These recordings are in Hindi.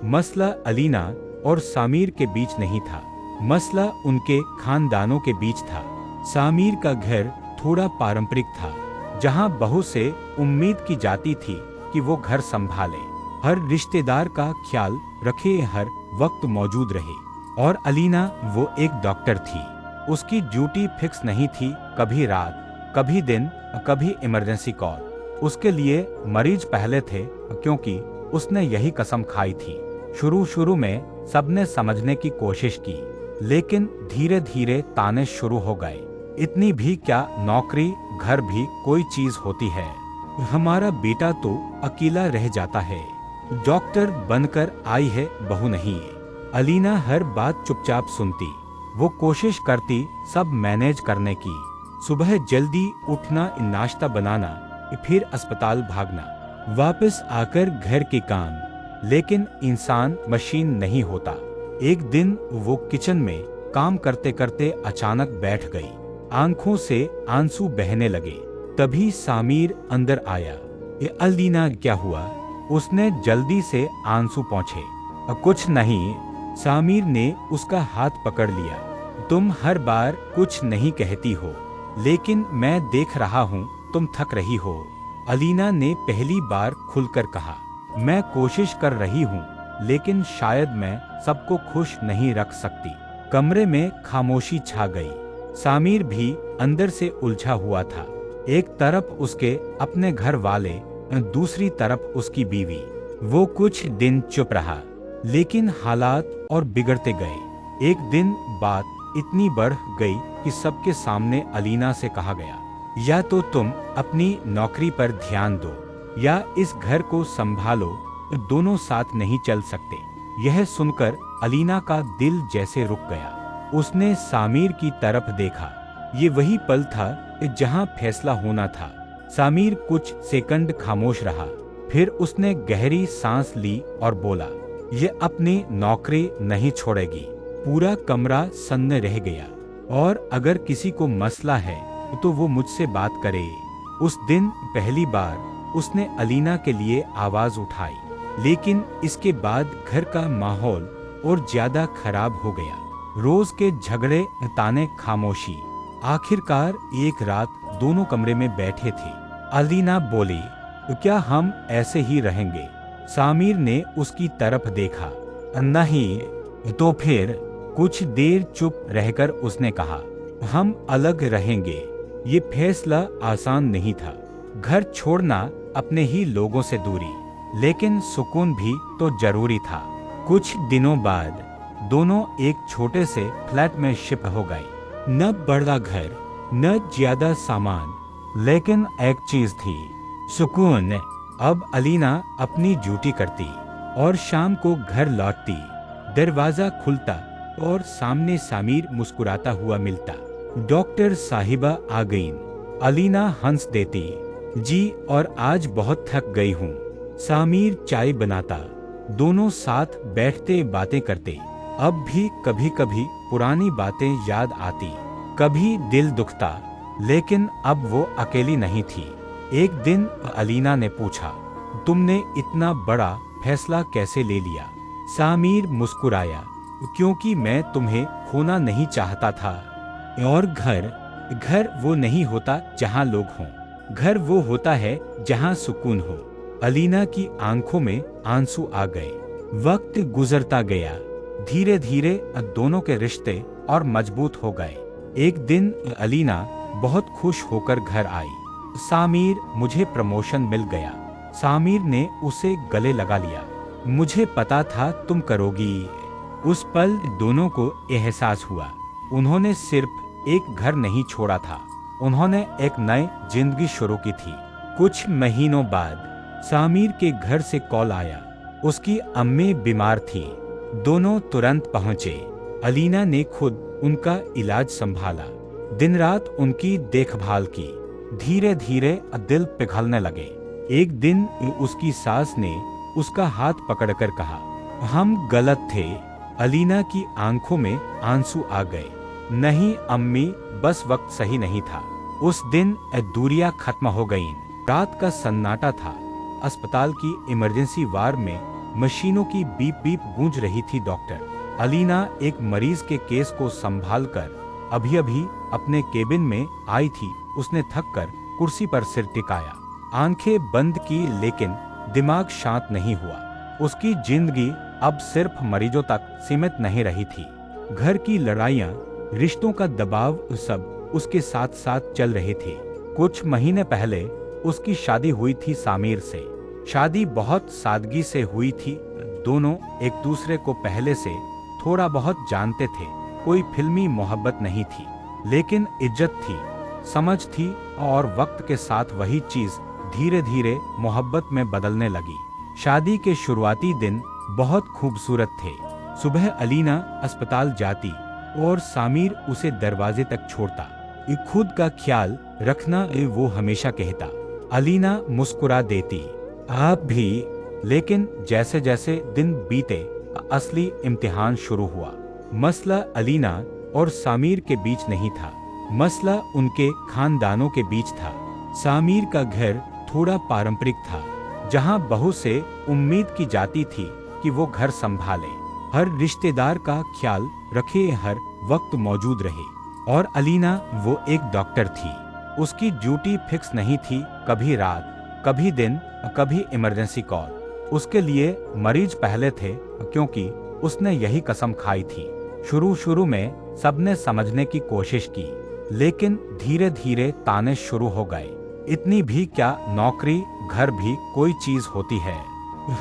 मसला अलीना और सामिर के बीच नहीं था, मसला उनके खानदानों के बीच था। सामिर का घर थोड़ा पारंपरिक था, जहां बहू से उम्मीद की जाती थी कि वो घर संभाले, हर रिश्तेदार का ख्याल रखे, हर वक्त मौजूद रहे। और अलीना वो एक डॉक्टर थी, उसकी ड्यूटी फिक्स नहीं थी, कभी रात, कभी दिन, कभी इमरजेंसी कॉल। उसके लिए मरीज पहले थे, क्योंकि उसने यही कसम खाई थी। शुरू में सबने समझने की कोशिश की, लेकिन धीरे धीरे ताने शुरू हो गए। इतनी भी क्या नौकरी, घर भी कोई चीज होती है? हमारा बेटा तो अकेला रह जाता है, डॉक्टर बनकर आई है, बहू नहीं। अलीना हर बात चुपचाप सुनती, वो कोशिश करती सब मैनेज करने की। सुबह जल्दी उठना, नाश्ता बनाना, फिर अस्पताल भागना, वापस आकर घर के काम। लेकिन इंसान मशीन नहीं होता। एक दिन वो किचन में काम करते करते अचानक बैठ गई, आंखों से आंसू बहने लगे। तभी सामिर अंदर आया। ये अलीना, क्या हुआ? उसने जल्दी से आंसू पोंछे। कुछ नहीं, सामिर ने उसका हाथ पकड़ लिया। तुम हर बार कुछ नहीं कहती हो, लेकिन मैं देख रहा हूँ तुम थक रही हो। अलीना ने पहली बार खुलकर कहा, मैं कोशिश कर रही हूँ, लेकिन शायद मैं सबको खुश नहीं रख सकती। कमरे में खामोशी छा गई। सामिर भी अंदर से उलझा हुआ था। एक तरफ उसके अपने घर वाले, दूसरी तरफ उसकी बीवी। वो कुछ दिन चुप रहा, लेकिन हालात और बिगड़ते गए। एक दिन बात इतनी बढ़ गई कि सबके सामने अलीना से कहा गया, या तो तुम अपनी नौकरी पर ध्यान दो, या इस घर को संभालो, दोनों साथ नहीं चल सकते। यह सुनकर अलीना का दिल जैसे रुक गया। उसने सामिर की तरफ देखा। ये वही पल था जहां फैसला होना था। सामिर कुछ सेकंड खामोश रहा, फिर उसने गहरी सांस ली और बोला, ये अपनी नौकरी नहीं छोड़ेगी। पूरा कमरा सन्न रह गया। और अगर किसी को मसला है तो वो मुझसे बात करे। उस दिन पहली बार उसने अलीना के लिए आवाज उठाई, लेकिन इसके बाद घर का माहौल और ज्यादा खराब हो गया। रोज के झगड़े, ताने, खामोशी। आखिरकार एक रात दोनों कमरे में बैठे थे। अलीना बोली, क्या हम ऐसे ही रहेंगे? सामिर ने उसकी तरफ देखा। नहीं। तो फिर? कुछ देर चुप रहकर उसने कहा, हम अलग रहेंगे। ये फैसला आसान नहीं था। घर छोड़ना, अपने ही लोगों से दूरी, लेकिन सुकून भी तो जरूरी था। कुछ दिनों बाद दोनों एक छोटे से फ्लैट में शिफ्ट हो गए। न बड़ा घर, न ज्यादा सामान, लेकिन एक चीज थी, सुकून। अब अलीना अपनी ड्यूटी करती और शाम को घर लौटती। दरवाजा खुलता और सामने सामिर मुस्कुराता हुआ मिलता। डॉक्टर साहिबा आ गईं। अलीना हंस देती, जी, और आज बहुत थक गई हूँ। सामिर चाय बनाता। दोनों साथ बैठते, बातें करते। अब भी कभी कभी पुरानी बातें याद आती, कभी दिल दुखता, लेकिन अब वो अकेली नहीं थी। एक दिन अलीना ने पूछा, तुमने इतना बड़ा फैसला कैसे ले लिया? सामिर मुस्कुराया, क्योंकि मैं तुम्हें खोना नहीं चाहता था। और घर वो नहीं होता जहां लोग हों। घर वो होता है जहां सुकून हो। अलीना की आंखों में आंसू आ गए। वक्त गुजरता गया। धीरे धीरे दोनों के रिश्ते और मजबूत हो गए। एक दिन अलीना बहुत खुश होकर घर आई। सामिर, मुझे प्रमोशन मिल गया। सामिर ने उसे गले लगा लिया। मुझे पता था तुम करोगी। उस पल दोनों को एहसास हुआ, उन्होंने सिर्फ एक घर नहीं छोड़ा था, उन्होंने एक नई जिंदगी शुरू की थी। कुछ महीनों बाद सामिर के घर से कॉल आया। उसकी अम्मी बीमार थी। दोनों तुरंत पहुंचे। अलीना ने खुद उनका इलाज संभाला, दिन रात उनकी देखभाल की। धीरे धीरे दिल पिघलने लगे। एक दिन उसकी सास ने उसका हाथ पकड़कर कहा, हम गलत थे। अलीना की आंखों में आंसू आ गए। नहीं अम्मी, बस वक्त सही नहीं था। उस दिन दूरियां खत्म हो गईं। रात का सन्नाटा था। अस्पताल की इमरजेंसी वार्ड में मशीनों की बीप बीप गूंज रही थी। डॉक्टर अलीना एक मरीज के केस को संभालकर अभी अभी अपने केबिन में आई थी। उसने थक कर कुर्सी पर सिर टिकाया, आंखें बंद की, लेकिन दिमाग शांत नहीं हुआ। उसकी जिंदगी अब सिर्फ मरीजों तक सीमित नहीं रही थी। घर की लड़ाइयाँ, रिश्तों का दबाव, सब उसके साथ साथ चल रहे थे। कुछ महीने पहले उसकी शादी हुई थी सामिर से। शादी बहुत सादगी से हुई थी। दोनों एक दूसरे को पहले से थोड़ा बहुत जानते थे। कोई फिल्मी मोहब्बत नहीं थी, लेकिन इज्जत थी, समझ थी, और वक्त के साथ वही चीज धीरे धीरे मोहब्बत में बदलने लगी। शादी के शुरुआती दिन बहुत खूबसूरत थे। सुबह अलीना अस्पताल जाती और सामिर उसे दरवाजे तक छोड़ता। खुद का ख्याल रखना, वो हमेशा कहता। अलीना मुस्कुरा देती, आप भी। लेकिन जैसे जैसे दिन बीते, असली इम्तिहान शुरू हुआ। मसला अलीना और सामिर के बीच नहीं था, मसला उनके खानदानों के बीच था। सामिर का घर थोड़ा पारंपरिक था, जहां बहू से उम्मीद की जाती थी कि वो घर संभाले, हर रिश्तेदार का ख्याल रखे, हर वक्त मौजूद रहे। और अलीना वो एक डॉक्टर थी। उसकी ड्यूटी फिक्स नहीं थी, कभी रात, कभी दिन, कभी इमरजेंसी कॉल। उसके लिए मरीज पहले थे, क्योंकि उसने यही कसम खाई थी। शुरू में सबने समझने की कोशिश की, लेकिन धीरे धीरे ताने शुरू हो गए। इतनी भी क्या नौकरी, घर भी कोई चीज होती है।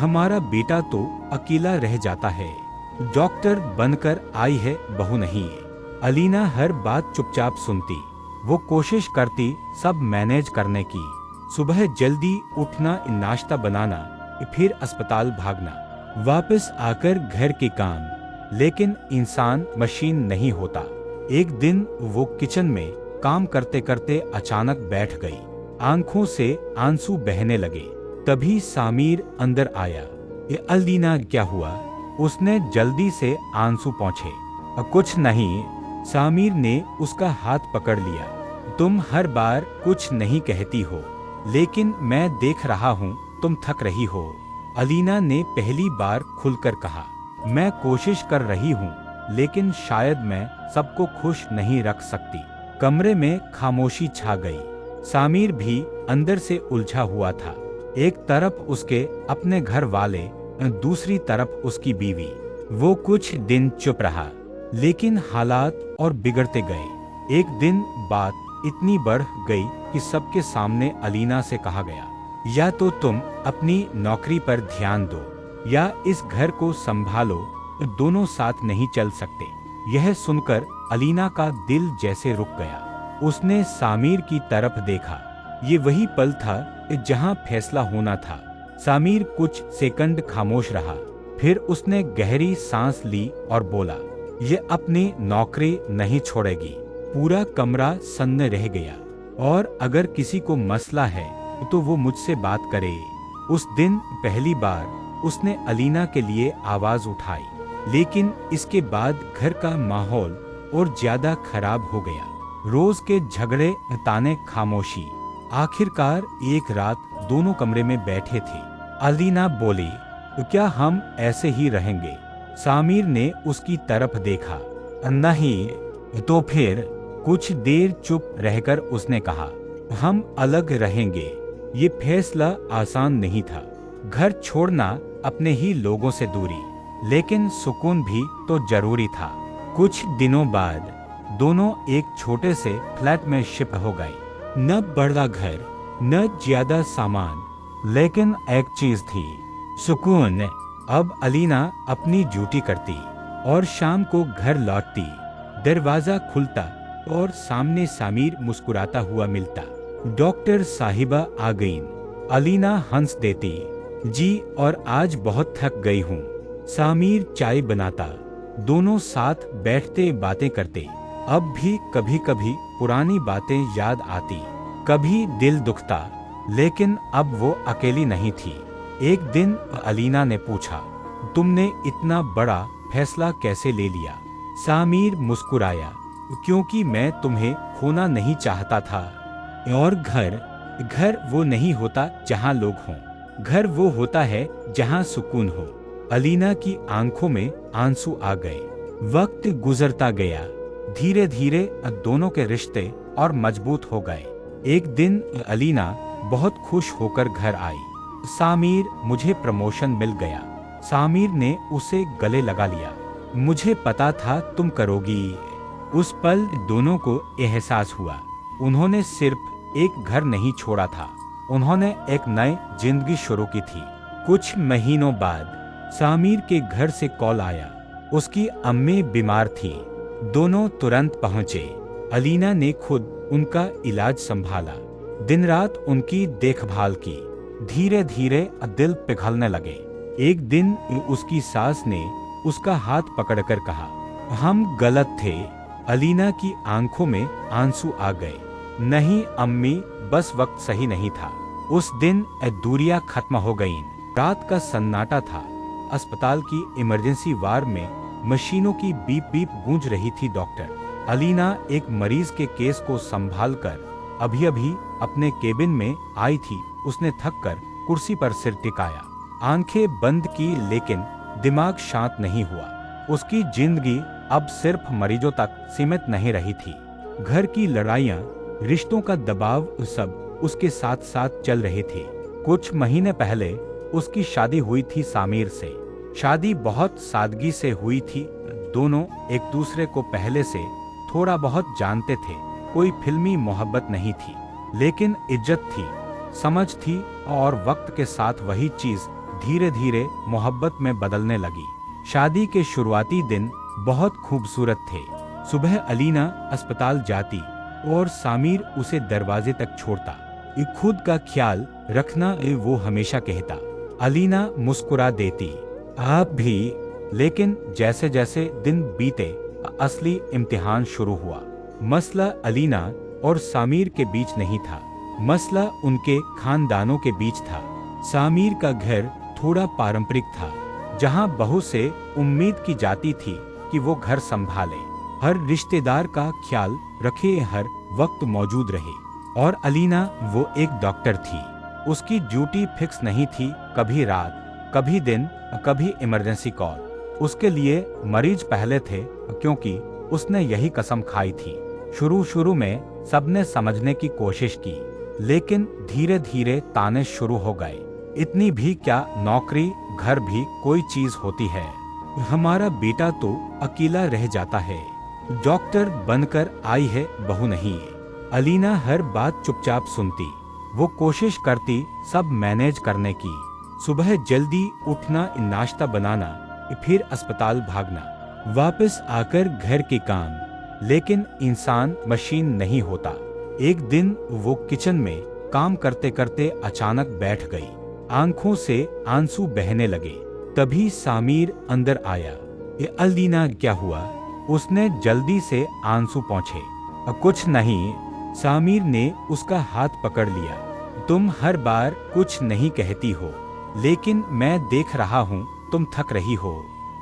हमारा बेटा तो अकेला रह जाता है। डॉक्टर बनकर आई है, बहू नहीं। अलीना हर बात चुपचाप सुनती। वो कोशिश करती सब मैनेज करने की। सुबह जल्दी उठना, नाश्ता बनाना, फिर अस्पताल भागना, वापस आकर घर के काम। लेकिन इंसान मशीन नहीं होता। एक दिन वो किचन में काम करते करते अचानक बैठ गई। आंखों से आंसू बहने लगे। तभी सामिर अंदर आया। ये अलीना, क्या हुआ? उसने जल्दी से आंसू पोंछे। कुछ नहीं। सामिर ने उसका हाथ पकड़ लिया। तुम हर बार कुछ नहीं कहती हो, लेकिन मैं देख रहा हूँ तुम थक रही हो। अलीना ने पहली बार खुलकर कहा। मैं कोशिश कर रही हूँ, लेकिन शायद मैं सबको खुश नहीं रख सकती। कमरे में खामोशी छा गई। सामिर भी अंदर से उलझा हुआ था। एक तरफ उसके अपने घर वाले, दूसरी तरफ उसकी बीवी। वो कुछ दिन चुप रहा, लेकिन हालात और बिगड़ते गए। एक दिन बात इतनी बढ़ गई कि सबके सामने अलीना से कहा गया, या तो तुम अपनी नौकरी पर ध्यान दो, या इस घर को संभालो। दोनों साथ नहीं चल सकते। यह सुनकर अलीना का दिल जैसे रुक गया। उसने सामिर की तरफ देखा। ये वही पल था जहां फैसला होना था। सामिर कुछ सेकंड खामोश रहा, फिर उसने गहरी सांस ली और बोला, ये अपनी नौकरी नहीं छोड़ेगी। पूरा कमरा सन्न रह गया। और अगर किसी को मसला है तो वो मुझसे बात करे। उस दिन पहली बार उसने अलीना के लिए आवाज उठाई, लेकिन इसके बाद घर का माहौल और ज्यादा खराब हो गया। रोज के झगड़े, ताने, खामोशी। आखिरकार एक रात दोनों कमरे में बैठे थे। अलीना बोली, क्या हम ऐसे ही रहेंगे? सामिर ने उसकी तरफ देखा। नहीं। तो फिर? कुछ देर चुप रहकर उसने कहा, हम अलग रहेंगे। ये फैसला आसान नहीं था। घर छोड़ना, अपने ही लोगों से दूरी, लेकिन सुकून भी तो जरूरी था। कुछ दिनों बाद दोनों एक छोटे से फ्लैट में शिफ्ट हो गए। न बड़ा घर, न ज्यादा सामान, लेकिन एक चीज थी, सुकून। अब अलीना अपनी ड्यूटी करती और शाम को घर लौटती। दरवाजा खुलता और सामने सामिर मुस्कुराता हुआ मिलता। डॉक्टर साहिबा आ गईं। अलीना हंस देती, जी, और आज बहुत थक गई हूँ। सामिर चाय बनाता। दोनों साथ बैठते, बातें करते। अब भी कभी कभी पुरानी बातें याद आती, कभी दिल दुखता, लेकिन अब वो अकेली नहीं थी। एक दिन अलीना ने पूछा, तुमने इतना बड़ा फैसला कैसे ले लिया? सामिर मुस्कुराया, क्योंकि मैं तुम्हें खोना नहीं चाहता था। और घर वो नहीं होता जहाँ लोग हों। घर वो होता है जहाँ सुकून हो। अलीना की आंखों में आंसू आ गए। वक्त गुजरता गया, धीरे धीरे दोनों के रिश्ते और मजबूत हो गए। एक दिन अलीना बहुत खुश होकर घर आई। सामिर, मुझे प्रमोशन मिल गया। सामिर ने उसे गले लगा लिया। मुझे पता था तुम करोगी। उस पल दोनों को एहसास हुआ, उन्होंने सिर्फ एक घर नहीं छोड़ा था, उन्होंने एक नई जिंदगी शुरू की थी। कुछ महीनों बाद सामिर के घर से कॉल आया। उसकी अम्मी बीमार थी। दोनों तुरंत पहुंचे। अलीना ने खुद उनका इलाज संभाला, दिन रात उनकी देखभाल की। धीरे धीरे दिल पिघलने लगे। एक दिन उसकी सास ने उसका हाथ पकड़कर कहा, हम गलत थे। अलीना की आंखों में आंसू आ गए। नहीं अम्मी, बस वक्त सही नहीं था। उस दिन दूरियां खत्म हो गईं। रात का सन्नाटा था। अस्पताल की इमरजेंसी वार्ड में मशीनों की बीप बीप गूंज रही थी। डॉक्टर अलीना एक मरीज के केस को संभालकर अभी अभी अपने केबिन में आई थी। उसने थककर कुर्सी पर सिर टिकाया, आंखें बंद की, लेकिन दिमाग शांत नहीं हुआ। उसकी जिंदगी अब सिर्फ मरीजों तक सीमित नहीं रही थी। घर की लड़ाइयाँ, रिश्तों का दबाव, सब उसके साथ साथ चल रहे थे। कुछ महीने पहले उसकी शादी हुई थी सामिर से। शादी बहुत सादगी से हुई थी। दोनों एक दूसरे को पहले से थोड़ा बहुत जानते थे। कोई फिल्मी मोहब्बत नहीं थी, लेकिन इज्जत थी, समझ थी, और वक्त के साथ वही चीज धीरे धीरे मोहब्बत में बदलने लगी। शादी के शुरुआती दिन बहुत खूबसूरत थे। सुबह अलीना अस्पताल जाती और सामिर उसे दरवाजे तक छोड़ता। खुद का ख्याल रखना, वो हमेशा कहता। अलीना मुस्कुरा देती, आप भी। लेकिन जैसे जैसे दिन बीते, असली इम्तिहान शुरू हुआ। मसला अलीना और सामिर के बीच नहीं था, मसला उनके खानदानों के बीच था। सामिर का घर थोड़ा पारंपरिक था, जहां बहू से उम्मीद की जाती थी कि वो घर संभाले, हर रिश्तेदार का ख्याल रखे, हर वक्त मौजूद रहे। और अलीना वो एक डॉक्टर थी। उसकी ड्यूटी फिक्स नहीं थी, कभी रात, कभी दिन, कभी इमरजेंसी कॉल। उसके लिए मरीज पहले थे, क्योंकि उसने यही कसम खाई थी। शुरू में सबने समझने की कोशिश की, लेकिन धीरे धीरे ताने शुरू हो गए। इतनी भी क्या नौकरी, घर भी कोई चीज होती है। हमारा बेटा तो अकेला रह जाता है। डॉक्टर बनकर आई है, बहू नहीं। अलीना हर बात चुपचाप सुनती। वो कोशिश करती सब मैनेज करने की। सुबह जल्दी उठना, नाश्ता बनाना, फिर अस्पताल भागना, वापस आकर घर के काम। लेकिन इंसान मशीन नहीं होता। एक दिन वो किचन में काम करते करते अचानक बैठ गई। आंखों से आंसू बहने लगे। तभी सामिर अंदर आया। ये अलीना, क्या हुआ? उसने जल्दी से आंसू पोंछे। कुछ नहीं। सामिर ने उसका हाथ पकड़ लिया। तुम हर बार कुछ नहीं कहती हो, लेकिन मैं देख रहा हूँ तुम थक रही हो।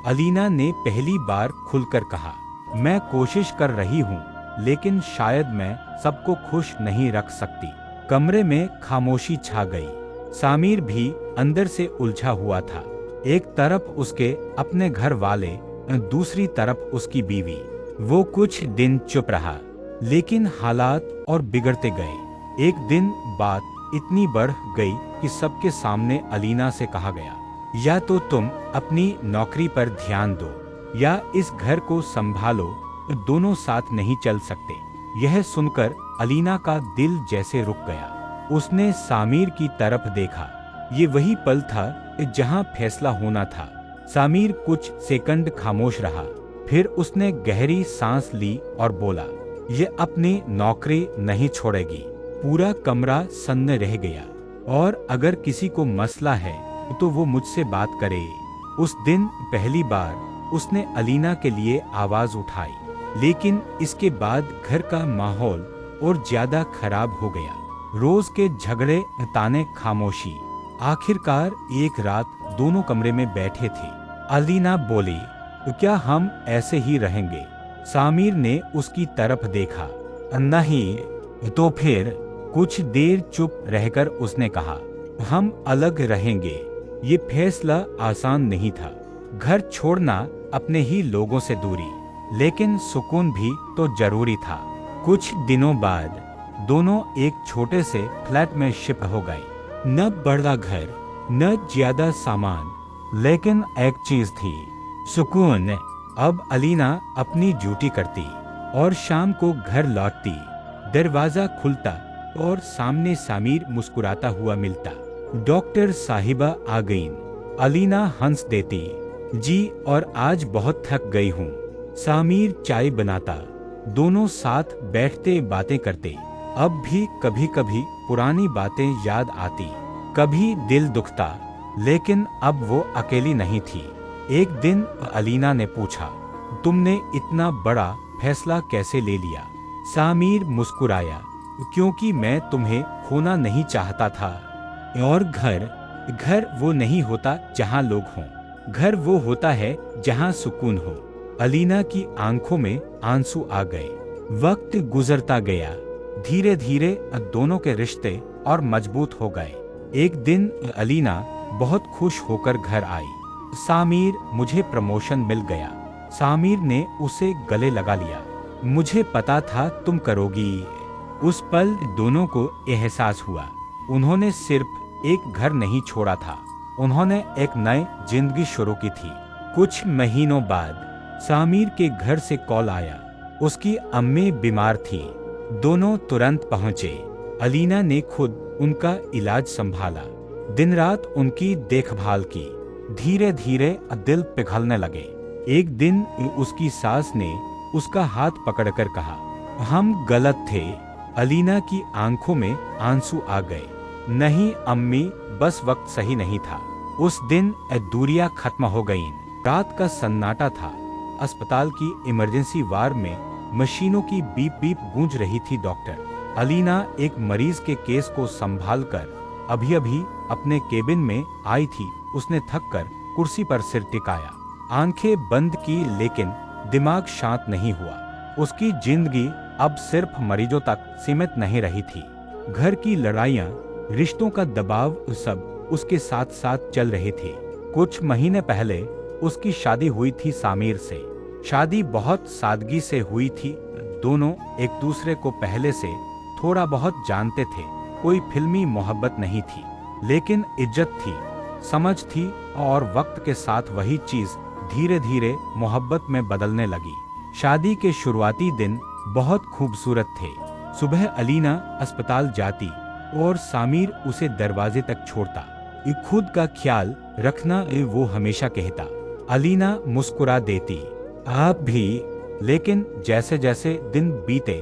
अलीना ने पहली बार खुलकर कहा, मैं कोशिश कर रही हूँ, लेकिन शायद मैं सबको खुश नहीं रख सकती। कमरे में खामोशी छा गई। सामिर भी अंदर से उलझा हुआ था। एक तरफ उसके अपने घर वाले, दूसरी तरफ उसकी बीवी। वो कुछ दिन चुप रहा, लेकिन हालात और बिगड़ते गए। एक दिन बात इतनी बढ़ गई कि सबके सामने अलीना से कहा गया, या तो तुम अपनी नौकरी पर ध्यान दो, या इस घर को संभालो। दोनों साथ नहीं चल सकते। यह सुनकर अलीना का दिल जैसे रुक गया। उसने सामिर की तरफ देखा। ये वही पल था जहां फैसला होना था। सामिर कुछ सेकंड खामोश रहा, फिर उसने गहरी सांस ली और बोला, ये अपनी नौकरी नहीं छोड़ेगी। पूरा कमरा सन्न रह गया। और अगर किसी को मसला है तो वो मुझसे बात करे। उस दिन पहली बार उसने अलीना के लिए आवाज उठाई, लेकिन इसके बाद घर का माहौल और ज्यादा खराब हो गया। रोज के झगड़े, ताने, खामोशी। आखिरकार एक रात दोनों कमरे में बैठे थे। अलीना बोली, क्या हम ऐसे ही रहेंगे? सामिर ने उसकी तरफ देखा। नहीं। तो फिर? कुछ देर चुप रहकर उसने कहा, हम अलग रहेंगे। ये फैसला आसान नहीं था। घर छोड़ना, अपने ही लोगों से दूरी, लेकिन सुकून भी तो जरूरी था। कुछ दिनों बाद दोनों एक छोटे से फ्लैट में शिफ्ट हो गए। न बड़ा घर, न ज्यादा सामान, लेकिन एक चीज थी, सुकून। अब अलीना अपनी ड्यूटी करती और शाम को घर लौटती। दरवाजा खुलता और सामने सामीर मुस्कुराता हुआ मिलता। डॉक्टर साहिबा आ गईं। अलीना हंस देती, जी, और आज बहुत थक गई हूँ। सामीर चाय बनाता। दोनों साथ बैठते बातें करते। अब भी कभी कभी पुरानी बातें याद आती, कभी दिल दुखता, लेकिन अब वो अकेली नहीं थी। एक दिन अलीना ने पूछा, तुमने इतना बड़ा फैसला कैसे ले लिया? सामीर मुस्कुराया, क्योंकि मैं तुम्हें खोना नहीं चाहता था। और घर वो नहीं होता जहाँ लोग हों। घर वो होता है जहाँ सुकून हो। अलीना की आंखों में आंसू आ गए। वक्त गुजरता गया। धीरे धीरे दोनों के रिश्ते और मजबूत हो गए। एक दिन अलीना बहुत खुश होकर घर आई। सामीर, मुझे प्रमोशन मिल गया। सामीर ने उसे गले लगा लिया। मुझे पता था तुम करोगी। उस पल दोनों को एहसास हुआ, उन्होंने सिर्फ एक घर नहीं छोड़ा था, उन्होंने एक नई जिंदगी शुरू की थी। कुछ महीनों बाद सामीर के घर से कॉल आया। उसकी अम्मी बीमार थी। दोनों तुरंत पहुंचे। अलीना ने खुद उनका इलाज संभाला, दिन रात उनकी देखभाल की। धीरे धीरे दिल पिघलने लगे। एक दिन उसकी सास ने उसका हाथ पकड़कर कहा, हम गलत थे। अलीना की आंखों में आंसू आ गए। नहीं अम्मी, बस वक्त सही नहीं था। उस दिन दूरियां खत्म हो गईं। रात का सन्नाटा था। अस्पताल की इमरजेंसी वार्ड में मशीनों की बीप बीप गूंज रही थी। डॉक्टर अलीना एक मरीज के केस को संभालकर अभी अभी अपने केबिन में आई थी। उसने थककर कुर्सी पर सिर टिकाया, आंखें बंद की, लेकिन दिमाग शांत नहीं हुआ। उसकी जिंदगी अब सिर्फ मरीजों तक सीमित नहीं रही थी। घर की लड़ाइयाँ, रिश्तों का दबाव, सब उसके साथ साथ चल रहे थे। कुछ महीने पहले उसकी शादी हुई थी सामीर से। शादी बहुत सादगी से हुई थी। दोनों एक दूसरे को पहले से थोड़ा बहुत जानते थे। कोई फिल्मी मोहब्बत नहीं थी, लेकिन इज्जत थी, समझ थी, और वक्त के साथ वही चीज धीरे धीरे मोहब्बत में बदलने लगी। शादी के शुरुआती दिन बहुत खूबसूरत थे। सुबह अलीना अस्पताल जाती और सामीर उसे दरवाजे तक छोड़ता। खुद का ख्याल रखना, वो हमेशा कहता। अलीना मुस्कुरा देती, आप भी। लेकिन जैसे जैसे दिन बीते,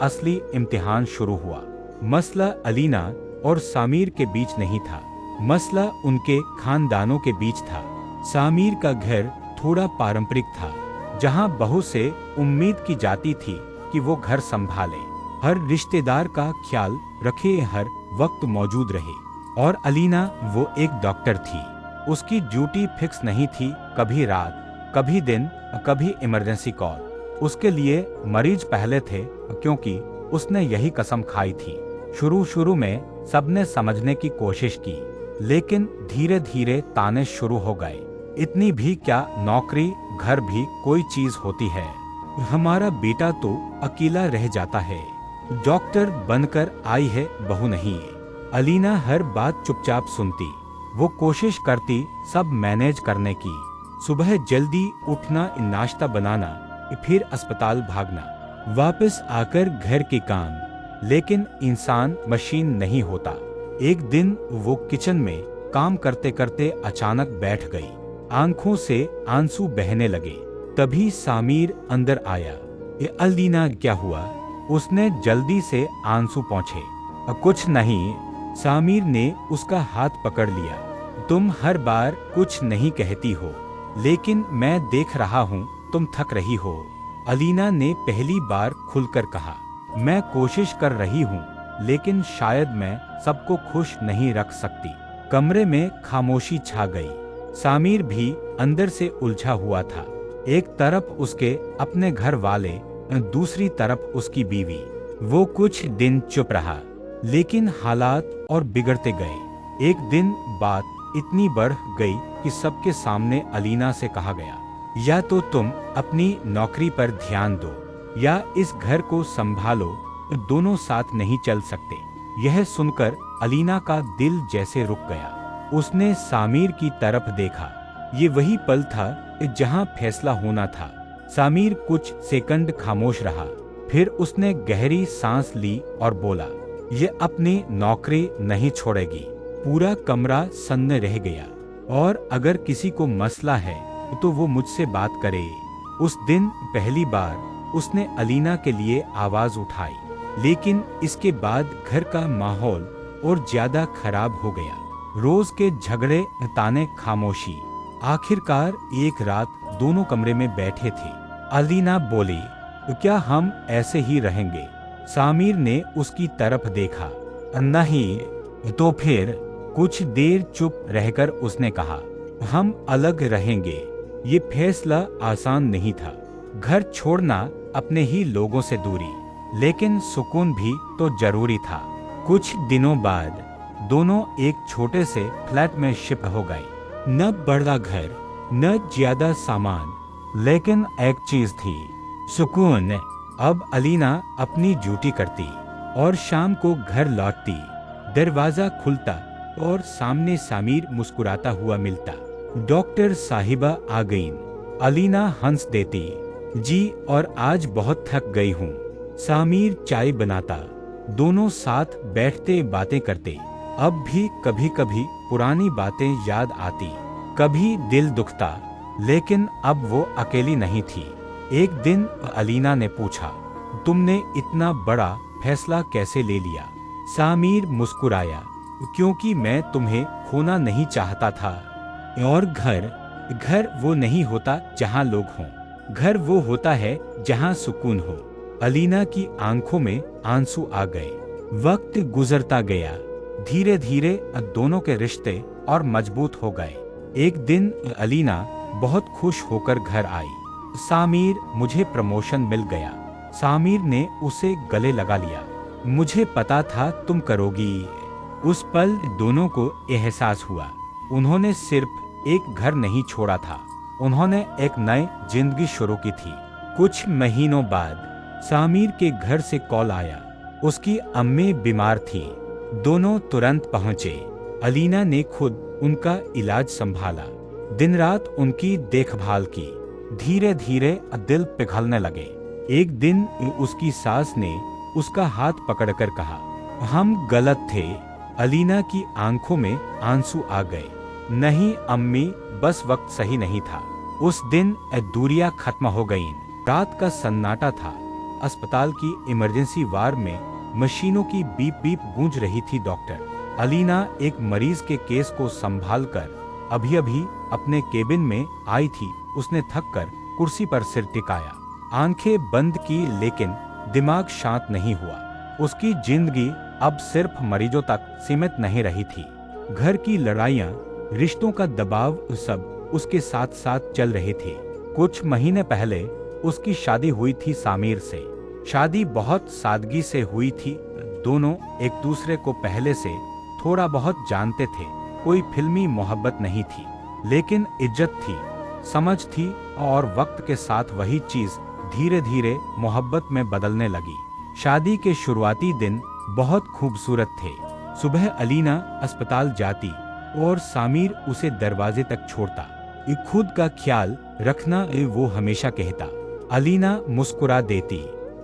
असली इम्तिहान शुरू हुआ। मसला अलीना और सामीर के बीच नहीं था, मसला उनके खानदानों के बीच था। सामीर का घर थोड़ा पारंपरिक था, जहां बहू से उम्मीद की जाती थी कि वो घर संभाले, हर रिश्तेदार का ख्याल रखे, हर वक्त मौजूद रहे। और अलीना वो एक डॉक्टर थी। उसकी ड्यूटी फिक्स नहीं थी, कभी रात, कभी दिन, कभी इमरजेंसी कॉल। उसके लिए मरीज पहले थे, क्योंकि उसने यही कसम खाई थी। शुरू में सबने समझने की कोशिश की, लेकिन धीरे धीरे ताने शुरू हो गए। इतनी भी क्या नौकरी, घर भी कोई चीज होती है? हमारा बेटा तो अकेला रह जाता है। डॉक्टर बनकर आई है, बहू नहीं। अलीना हर बात चुपचाप सुनती। वो कोशिश करती सब मैनेज करने की। सुबह जल्दी उठना, नाश्ता बनाना, फिर अस्पताल भागना, वापस आकर घर के काम। लेकिन इंसान मशीन नहीं होता। एक दिन वो किचन में काम करते करते अचानक बैठ गई। आंखों से आंसू बहने लगे। तभी सामीर अंदर आया। ये अलीना, क्या हुआ? उसने जल्दी से आंसू पोंछे। कुछ नहीं। सामीर ने उसका हाथ पकड़ लिया। तुम हर बार कुछ नहीं कहती हो, लेकिन मैं देख रहा हूँ तुम थक रही हो। अलीना ने पहली बार खुलकर कहा, मैं कोशिश कर रही हूँ, लेकिन शायद मैं सबको खुश नहीं रख सकती। कमरे में खामोशी छा गई। सामीर भी अंदर से उलझा हुआ था। एक तरफ उसके अपने घर वाले, दूसरी तरफ उसकी बीवी। वो कुछ दिन चुप रहा, लेकिन हालात और बिगड़ते गए। एक दिन बात इतनी बढ़ गई कि सबके सामने अलीना से कहा गया, या तो तुम अपनी नौकरी पर ध्यान दो या इस घर को संभालो, दोनों साथ नहीं चल सकते। यह सुनकर अलीना का दिल जैसे रुक गया। उसने सामिर की तरफ देखा। ये वही पल था जहां फैसला होना था। सामिर कुछ सेकंड खामोश रहा, फिर उसने गहरी सांस ली और बोला, ये अपनी नौकरी नहीं छोड़ेगी। पूरा कमरा सन्न रह गया। और अगर किसी को मसला है तो वो मुझसे बात करे। उस दिन पहली बार उसने अलीना के लिए आवाज उठाई, लेकिन इसके बाद घर का माहौल और ज्यादा खराब हो गया। रोज के झगड़े, ताने, खामोशी। आखिरकार एक रात दोनों कमरे में बैठे थे। अलीना बोली, क्या हम ऐसे ही रहेंगे? सामिर ने उसकी तरफ देखा। नहीं। तो फिर? कुछ देर चुप रहकर उसने कहा, हम अलग रहेंगे। ये फैसला आसान नहीं था। घर छोड़ना, अपने ही लोगों से दूरी, लेकिन सुकून भी तो जरूरी था। कुछ दिनों बाद दोनों एक छोटे से फ्लैट में शिफ्ट हो गए। न बड़ा घर, न ज्यादा सामान, लेकिन एक चीज थी, सुकून। अब अलीना अपनी ड्यूटी करती और शाम को घर लौटती। दरवाजा खुलता और सामने सामिर मुस्कुराता हुआ मिलता। डॉक्टर साहिबा आ गईं। अलीना हंस देती, जी, और आज बहुत थक गई हूँ। सामिर चाय बनाता। दोनों साथ बैठते बातें करते। अब भी कभी कभी पुरानी बातें याद आती, कभी दिल दुखता, लेकिन अब वो अकेली नहीं थी। एक दिन अलीना ने पूछा, तुमने इतना बड़ा फैसला कैसे ले लिया? सामिर मुस्कुराया, क्योंकि मैं तुम्हें खोना नहीं चाहता था। और घर वो नहीं होता जहाँ लोग हों। घर वो होता है जहाँ सुकून हो। अलीना की आंखों में आंसू आ गए। वक्त गुजरता गया। धीरे धीरे दोनों के रिश्ते और मजबूत हो गए। एक दिन अलीना बहुत खुश होकर घर आई। सामिर, मुझे प्रमोशन मिल गया। सामिर ने उसे गले लगा लिया। मुझे पता था तुम करोगी। उस पल दोनों को एहसास हुआ, उन्होंने सिर्फ एक घर नहीं छोड़ा था, उन्होंने एक नई जिंदगी शुरू की थी। कुछ महीनों बाद सामिर के घर से कॉल आया। उसकी अम्मी बीमार थी। दोनों तुरंत पहुंचे। अलीना ने खुद उनका इलाज संभाला, दिन रात उनकी देखभाल की। धीरे धीरे दिल पिघलने लगे। एक दिन उसकी सास ने उसका हाथ पकड़कर कहा, हम गलत थे। अलीना की आंखों में आंसू आ गए। नहीं अम्मी, बस वक्त सही नहीं था। उस दिन दूरियां खत्म हो गईं। रात का सन्नाटा था। अस्पताल की इमरजेंसी वार्ड में मशीनों की बीप बीप गूंज रही थी। डॉक्टर अलीना एक मरीज के केस को संभालकर अभी अभी अपने केबिन में आई थी। उसने थककर कुर्सी पर सिर टिकाया, आंखें बंद की, लेकिन दिमाग शांत नहीं हुआ। उसकी जिंदगी अब सिर्फ मरीजों तक सीमित नहीं रही थी। घर की लड़ाइयाँ, रिश्तों का दबाव, सब उसके साथ साथ चल रहे थे। कुछ महीने पहले उसकी शादी हुई थी सामिर से। शादी बहुत सादगी से हुई थी। दोनों एक दूसरे को पहले से थोड़ा बहुत जानते थे। कोई फिल्मी मोहब्बत नहीं थी, लेकिन इज्जत थी, समझ थी, और वक्त के साथ वही चीज धीरे धीरे मोहब्बत में बदलने लगी। शादी के शुरुआती दिन बहुत खूबसूरत थे। सुबह अलीना अस्पताल जाती और सामिर उसे दरवाजे तक छोड़ता। खुद का ख्याल रखना, वो हमेशा कहता। अलीना मुस्कुरा देती,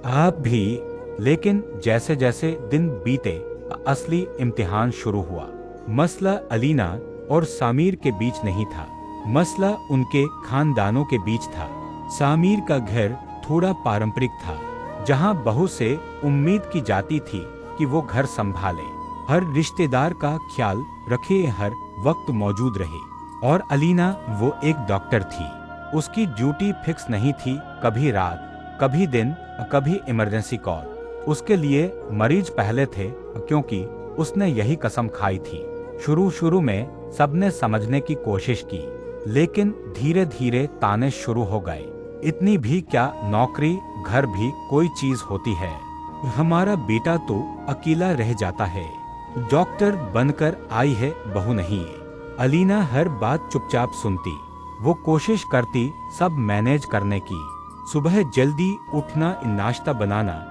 आप भी। लेकिन जैसे जैसे दिन बीते, असली इम्तिहान शुरू हुआ। मसला अलीना और सामिर के बीच नहीं था, मसला उनके खानदानों के बीच था। सामिर का घर थोड़ा पारंपरिक था, जहां बहू से उम्मीद की जाती थी कि वो घर संभाले, हर रिश्तेदार का ख्याल रखे, हर वक्त मौजूद रहे। और अलीना वो एक डॉक्टर थी। उसकी ड्यूटी फिक्स नहीं थी, कभी रात, कभी दिन, कभी इमरजेंसी कॉल। उसके लिए मरीज पहले थे, क्योंकि उसने यही कसम खाई थी। शुरू में सबने समझने की कोशिश की, लेकिन धीरे धीरे ताने शुरू हो गए। इतनी भी क्या नौकरी, घर भी कोई चीज होती है? हमारा बेटा तो अकेला रह जाता है। डॉक्टर बनकर आई है, बहू नहीं। अलीना हर बात चुपचाप सुनती। वो कोशिश करती सब मैनेज करने की। सुबह जल्दी उठना, नाश्ता बनाना,